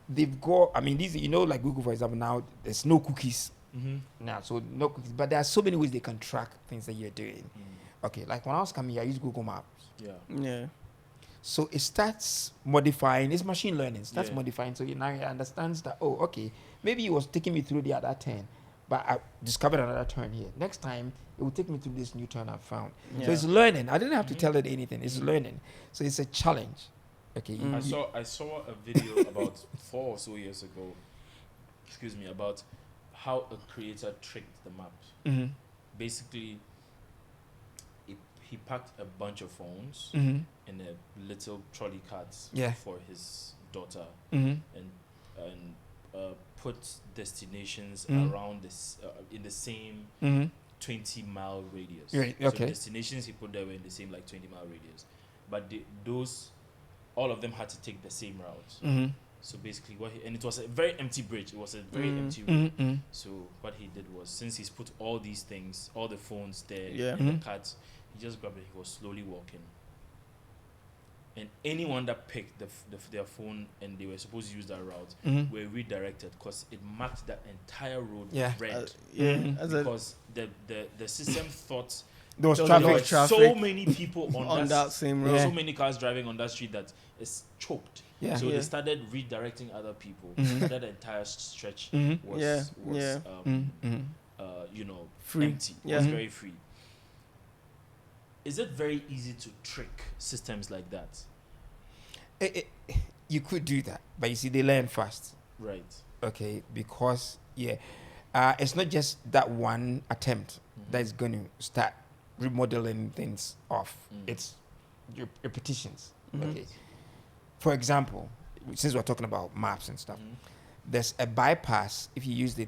they've got, I mean, these, like Google, for example, now there's no cookies now, so no cookies, but there are so many ways they can track things that you're doing. Okay, like when I was coming here, I used Google Maps. Yeah. Yeah. So it starts modifying, it's machine learning, starts Yeah. modifying, so now it understands that, oh, okay, maybe it was taking me through the other turn, but I discovered another turn here. Next time, it will take me through this new turn I found. So Yeah. it's learning. I didn't have to tell it anything. It's learning. So it's a challenge. Okay. I saw a video about 4 or so years ago. Excuse me, about how a creator tricked the map. Mhm. Basically, he packed a bunch of phones Mhm. in a little trolley cart Yeah. for his daughter, Mhm. and put destinations Mhm. around this in the same Mhm. 20-mile radius. Right, So okay. destinations he put there were in the same like 20-mile radius, but those all of them had to take the same route. Mhm. So basically, and it was a very empty bridge. It was a very empty road. Mhm. Mhm. So what he did was, since he's put all these things, all the phones there Yeah. in Mhm. the cart, he just grabbed it. He was slowly walking. And anyone that picked their phone and they were supposed to use that route Mhm. were redirected because it marked that entire road Yeah. red. Yeah. Mhm. As a, Because the system thought There was There was a traffic. lot there of were traffic so many people on that same road. Yeah. so many cars driving on that street that it's choked. Yeah. So Yeah. they started redirecting other people. Mhm. That entire stretch Mhm. was Yeah, was yeah. Mhm. Free. empty. It Yeah. was very free. Is it very easy to trick systems like that? You could do that, but you see, they learn fast. Right. Okay, because it's not just that one attempt that is going to start remodeling things off. It's repetitions. Okay, for example, since we're talking about maps and stuff, there's a bypass. If you use the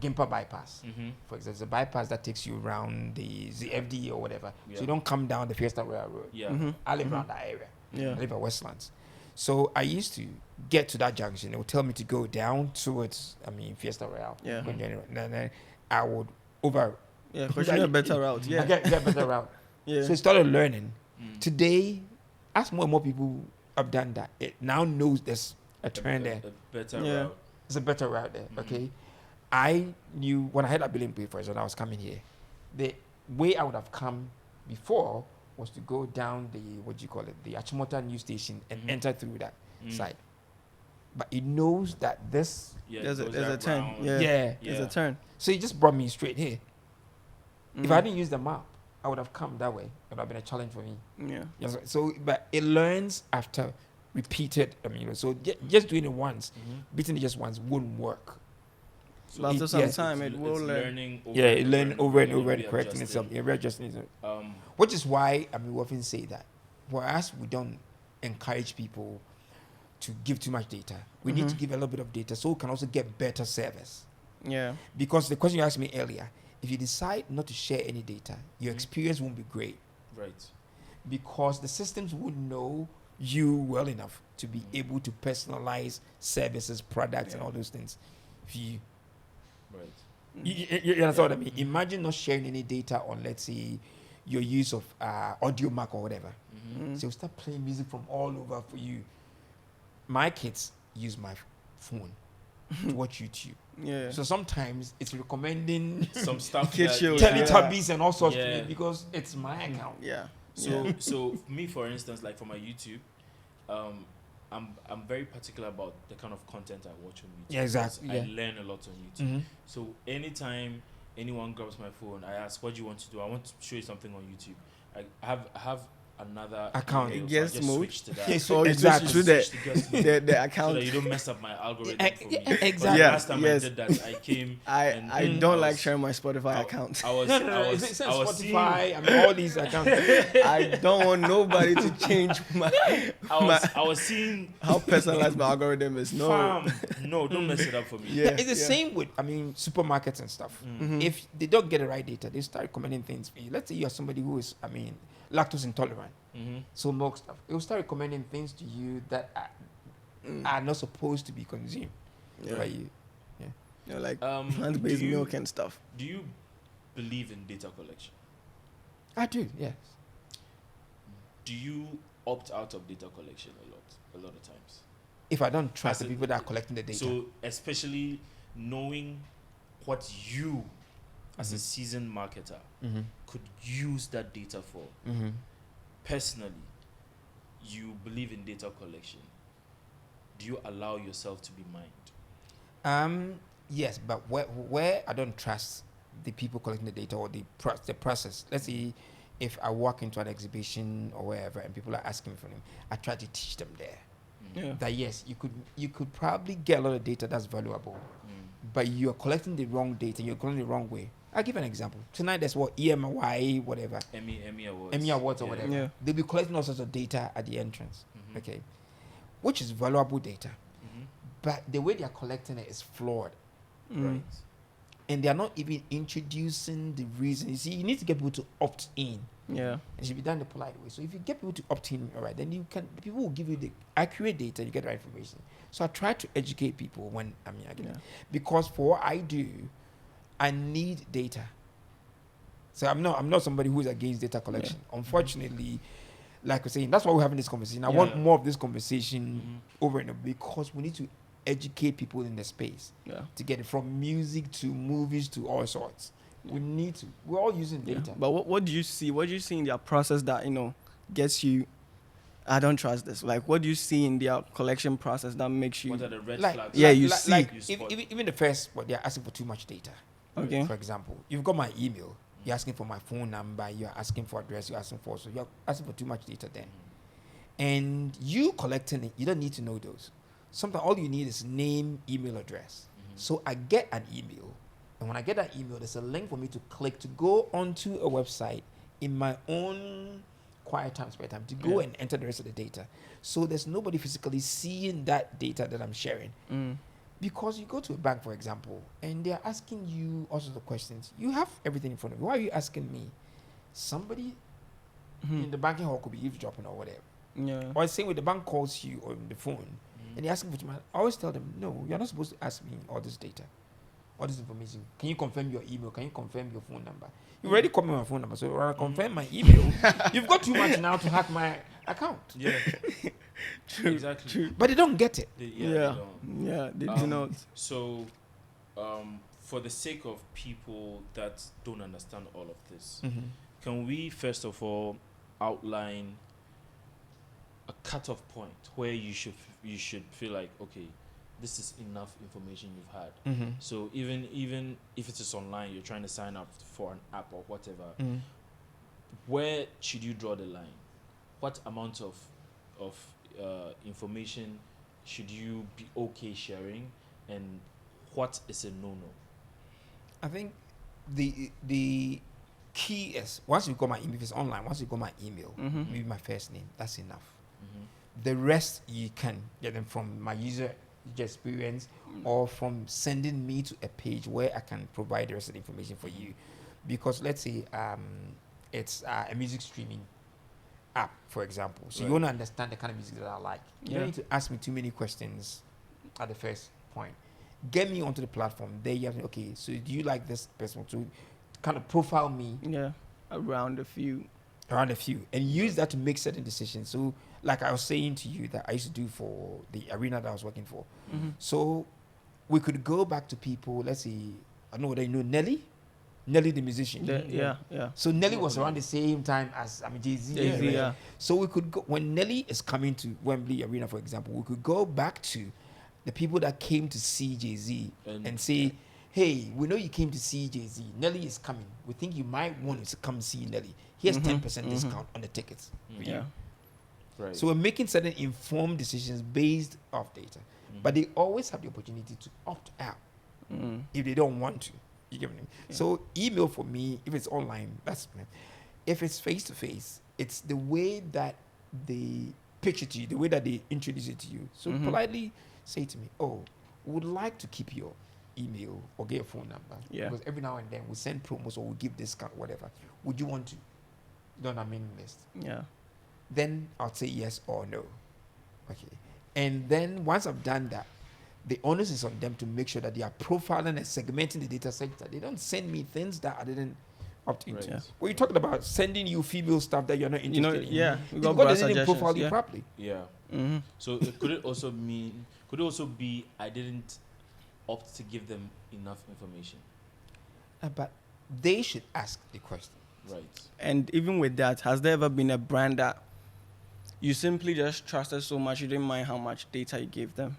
Gimpa bypass, for example, it's a bypass that takes you around the ZFD or whatever, Yeah. so you don't come down the Fiesta Royal Road. Yeah. I live around that area. Yeah. I live at Westlands. So I used to get to that junction. It would tell me to go down towards, Fiesta Royale. Yeah. And then I would over. Yeah, because you know a better route. I Yeah. get a better route. Yeah. So I started learning. Today, as more and more people have done that, it now knows there's a turn there. A better Yeah. route. There's a better route there. Okay. I knew when I had that billing papers when I was coming here, the way I would have come before was to go down the Achimota news station and enter through that side. But it knows that this, Yeah, There's it a goes there's a that turn. round. Yeah. yeah. There's Yeah. a turn. So it just brought me straight here. If I didn't use the map, I would have come that way. It would have been a challenge for me. Yeah. Yes, so, but it learns after repeated. So just doing it once, beating it just once wouldn't work. So after some yes, time, it will learn. learning over Yeah, it learns over and over and readjusting. correcting itself. Yeah, readjusting itself. Um, Which is why we often say that whereas we don't encourage people to give too much data, we need to give a little bit of data so we can also get better service. Yeah. Because the question you asked me earlier, if you decide not to share any data, your experience won't be great right. because the systems won't know you well enough to be able to personalize services, products, and Yeah. all those things. If you Right. You understand what I mean? Imagine not sharing any data on, let's say, your use of audio mark or whatever. So you'll start playing music from all over for you. My kids use my phone to watch YouTube. Yeah. So sometimes it's recommending Some stuff Kid that- shows, Teletubbies and all sorts Yeah. to me because it's my account. Yeah. So me, for instance, like for my YouTube, I'm very particular about the kind of content I watch on YouTube. Yeah, exactly. because Yeah. I learn a lot on YouTube. So anytime anyone grabs my phone, I ask, "What do you want to do?" I want to show you something on YouTube. I have another Account. email, Guest so I just mode. switch to that. Yeah, so Oh, you exactly. switch Switch to to guest mode. the So account. that you don't mess up my algorithm for me. Exactly. But Yeah, last time yes. I did that, I came. I and don't I like was- sharing my Spotify account. I was. No. I was, It's I was seeing- Spotify. I mean, all these accounts. I don't want nobody to change I was seeing. how personalized my algorithm is. No. Fam, no, don't mess it up for me. Yeah. It's the same with, supermarkets and stuff. Mm. If they don't get the right data, they start recommending things for you. Let's say you're somebody who is, lactose intolerant, so milk stuff. It will start recommending things to you that are not supposed to be consumed Yeah. by you. You know, like Do plant-based you- milk and stuff. Do you believe in data collection? I do, yes. Do you opt out of data collection a lot of times? If I don't trust As the in- people that are collecting the data. So especially knowing what you, as a seasoned marketer, could use that data for. Personally, you believe in data collection. Do you allow yourself to be mined? Yes, but where I don't trust the people collecting the data or the process. Let's say if I walk into an exhibition or wherever and people are asking for them, I try to teach them there Yeah. that yes, you could probably get a lot of data that's valuable, but you're collecting the wrong data. You're collecting the wrong way. I'll give an example. Tonight, there's what EMY, whatever. Emmy Awards. Emmy Awards or Yeah. whatever. Yeah. They'll be collecting all sorts of data at the entrance, okay, which is valuable data, but the way they are collecting it is flawed, Right. and they are not even introducing the reason. You see, you need to get people to opt in. Yeah. It should be done the polite way. So if you get people to opt in, all right, then people will give you the accurate data. You get the right information. So I try to educate people when because for what I do, I need data. So I'm not somebody who is against data collection. Unfortunately, like we're saying, that's why we're having this conversation. I want more of this conversation over and over because we need to educate people in the space to get it from music to movies to all sorts. We need to. We're all using Yeah. data. But what do you see? What do you see in their process that gets you? I don't trust this. Like, what do you see in their collection process that makes you? What are the red Like- flags? Yeah, you see. Like You spot. even the first, but they're asking for too much data. Okay. For example, you've got my email. You're asking for my phone number. You're asking for address. You're asking for too much data then. And you collecting it, you don't need to know those. Sometimes all you need is name, email address. So I get an email. And when I get that email, there's a link for me to click to go onto a website in my own quiet time, spare time, to go and enter the rest of the data. So there's nobody physically seeing that data that I'm sharing. Because you go to a bank, for example, and they're asking you all sorts of questions. You have everything in front of you. Why are you asking me? Somebody in the banking hall could be eavesdropping or whatever. Yeah. Or same with the bank calls you on the phone and they're asking for money. I always tell them, no, you're not supposed to ask me all this data, all this information. Can you confirm your email? Can you confirm your phone number? You already called me my phone number, so when I confirm my email, you've got too much now to hack my account. Yeah. True. Exactly. True. But they don't get it. Yeah. Yeah. They do not. So, for the sake of people that don't understand all of this, can we first of all outline a cutoff point where you should feel like, okay, this is enough information you've had. So even if it is online, you're trying to sign up for an app or whatever, where should you draw the line? What amount of information should you be okay sharing, and what is a no-no? I think the key is once you got my email, if it's online, once you got my email, maybe my first name, that's enough. The rest you can get them from my user experience or from sending me to a page where I can provide the rest of the information for you. Because let's say it's a music streaming app, for example. So you want to understand the kind of music that I like. You don't need to ask me too many questions at the first point. Get me onto the platform. There you have to, okay, so do you like this person to kind of profile me? Yeah. around a few. And use that to make certain decisions. So, like I was saying to you, that I used to do for the arena that I was working for. So, we could go back to people. Let's say, I know whether you know Nelly the musician. Yeah. So Nelly was around the same time as Jay-Z. Jay-Z, yeah. So we could go when Nelly is coming to Wembley Arena, for example. We could go back to the people that came to see Jay-Z and say, "Hey, we know you came to see Jay-Z. Nelly is coming. We think you might want to come see Nelly. Here's 10% discount on the tickets for you." Right. So we're making certain informed decisions based off data, but they always have the opportunity to opt out if they don't want to. You get what I mean? So email for me, if it's online, that's fine. If it's face to face, it's the way that they pitch it to you, the way that they introduce it to you. So politely say to me, "Oh, we would like to keep your email or get your phone number. Yeah. Because every now and then we send promos or we give discount, whatever. Would you want to? Don't I mailing list?" Yeah. Then I'll say yes or no. Okay. And then once I've done that, the onus is on them to make sure that they are profiling and segmenting the data sector. They don't send me things that I didn't opt into. Right. Yeah. Well, you're talking about sending you female stuff that you're not interested in. Yeah. We got Because bra they didn't profile you suggestions, properly. Yeah. So could it also be I didn't opt to give them enough information? But they should ask the question. Right. And even with that, has there ever been a brand that you simply just trusted so much you didn't mind how much data you gave them?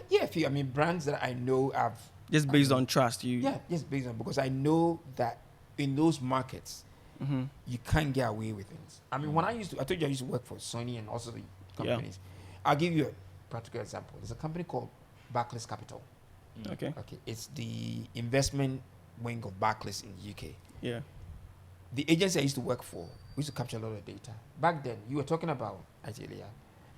Yeah, I mean, brands that I know have... Just based on trust, you... Yeah, just based on... Because I know that in those markets, you can't get away with things. I mean, when I told you I used to work for Sony and also the companies. I'll give you a practical example. There's a company called Barclays Capital. Okay. It's the investment wing of Barclays in the UK. Yeah. The agency I used to work for, we used to capture a lot of data. Back then, you were talking about, Nigeria,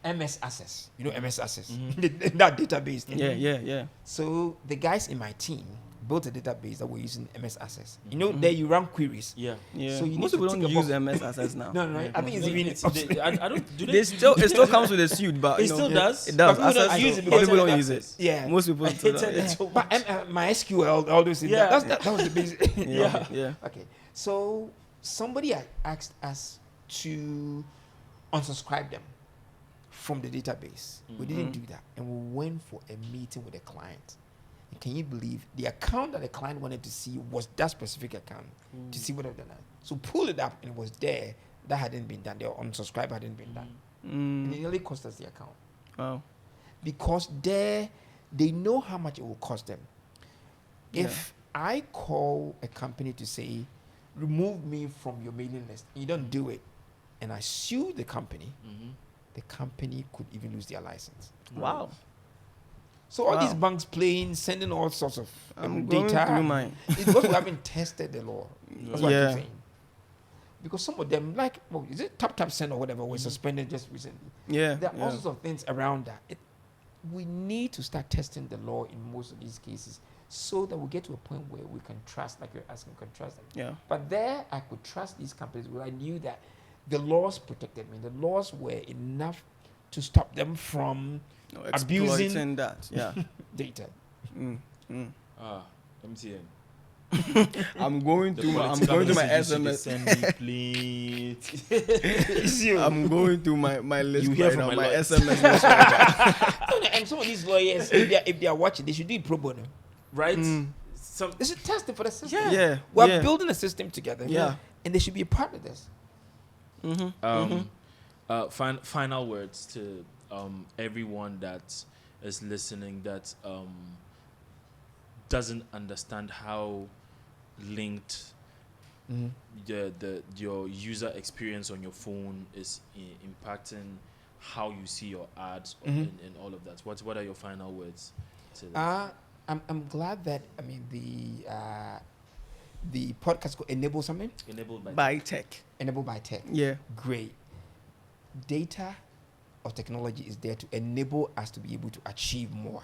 MS Access. You know MS Access? That database thing. Yeah. So the guys in my team built a database that we're using MS Access. You know, there you run queries. Yeah. So you Most need people to don't tick a use box. MS Access now. No, I think it's even... I don't. Do It still comes with a suite, but It still does? It does. But people don't Access, use it but because people of don't use it. access. Yeah. Most people still don't. hated it so But much. my SQL, all those things, Yeah. that was the basic. Yeah. Okay. So somebody had asked us to unsubscribe them from the database. We didn't do that. And we went for a meeting with a client. And can you believe the account that the client wanted to see was that specific account to see what I've done? So pull it up and it was there. That hadn't been done. The unsubscribe hadn't been done. And it nearly cost us the account. Wow. Because they know how much it will cost them. If I call a company to say, remove me from your mailing list, and you don't do it, and I sue the company could even lose their license. Wow. So all these banks sending all sorts of I'm going data. through mine. It's because we haven't tested the law. That's what I keep saying. Because some of them, like, is it tap send or whatever, was suspended just recently. Yeah. There are all sorts of things around that. We need to start testing the law in most of these cases so that we get to a point where we can trust, like you're asking, we can trust them. Yeah. But there, I could trust these companies where I knew that the laws protected me. The laws were enough to stop them from abusing that. Yeah. data. Let me see it. I'm going to my SMS. Send me, please. I'm going to my list You hear right from now. my My lawyers. SMS list right now. And some of these lawyers, if they are watching, they should do it pro bono. Right? They should test it for the system. Yeah. We're building a system together. Yeah. And they should be a part of this. Final words to everyone that is listening that doesn't understand how linked your user experience on your phone is impacting how you see your ads and all of that. What are your final words to that? I'm glad that the podcast could enable something. Enabled By tech. Enabled by tech. Yeah. Great. Data or technology is there to enable us to be able to achieve more.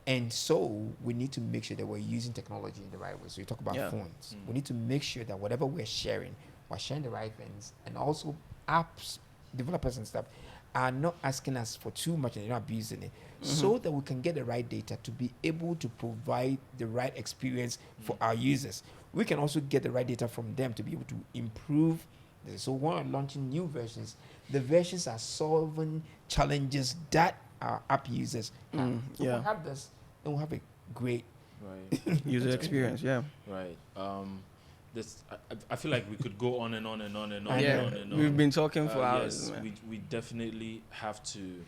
And so we need to make sure that we're using technology in the right way. So you talk about phones. We need to make sure that whatever we're sharing the right things. And also apps, developers and stuff are not asking us for too much and they're not abusing it, so that we can get the right data to be able to provide the right experience for our users. We can also get the right data from them to be able to improve this. So when we're launching new versions, the versions are solving challenges that our app users have. So if we have this, then we'll have a great user experience. Yeah. Right. I feel like we could go on and on and on and on Yeah. and on and on. We've been talking for hours. Yes, we definitely have to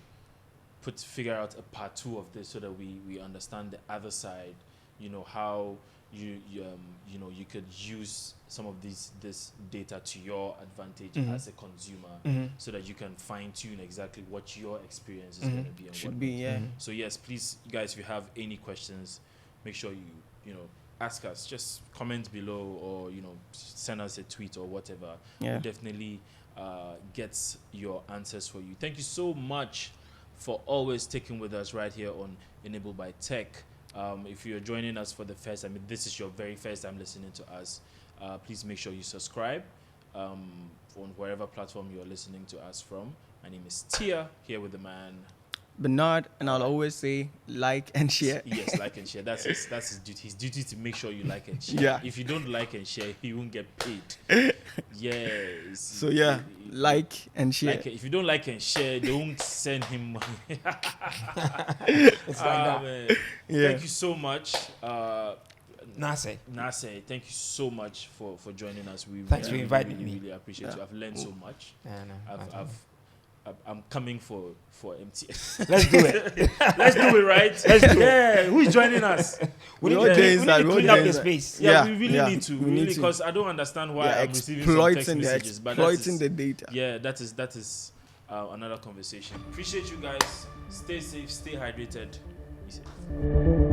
figure out a part 2 of this so that we understand the other side. You know how you could use some of this data to your advantage as a consumer, so that you can fine tune exactly what your experience is going to be. And should be, yeah. So yes, please, guys, if you have any questions, make sure you ask us. Just comment below, or send us a tweet or whatever. Yeah. We'll definitely get your answers for you. Thank you so much for always sticking with us right here on Enabled by Tech. If you're joining us for the first time, this is your very first time listening to us, please make sure you subscribe on wherever platform you're listening to us from. My name is Tia, here with the man Bernard, and I'll always say like and share. Yes, like and share. That's his duty. His duty to make sure you like and share. Yeah. If you don't like and share, he won't get paid. Yes. So yeah, like and share. If you don't like and share, don't send him money. It's like that. Man. Yeah. Thank you so much, Naasei. Thank you so much for joining us. Thanks for inviting me. Really appreciate you. I've learned so much. Yeah, no, I'm coming for MTS. let's do it. Let's do it, right? Let's do it. Yeah, who's joining us? We need all to days clean that- up the space. Yeah, we really yeah, need to. we Really, need to. because I don't understand why Yeah, I'm receiving some text they're messages. But that exploiting is, the data. yeah, that is another conversation. Appreciate you guys. Stay safe, stay hydrated. Be safe.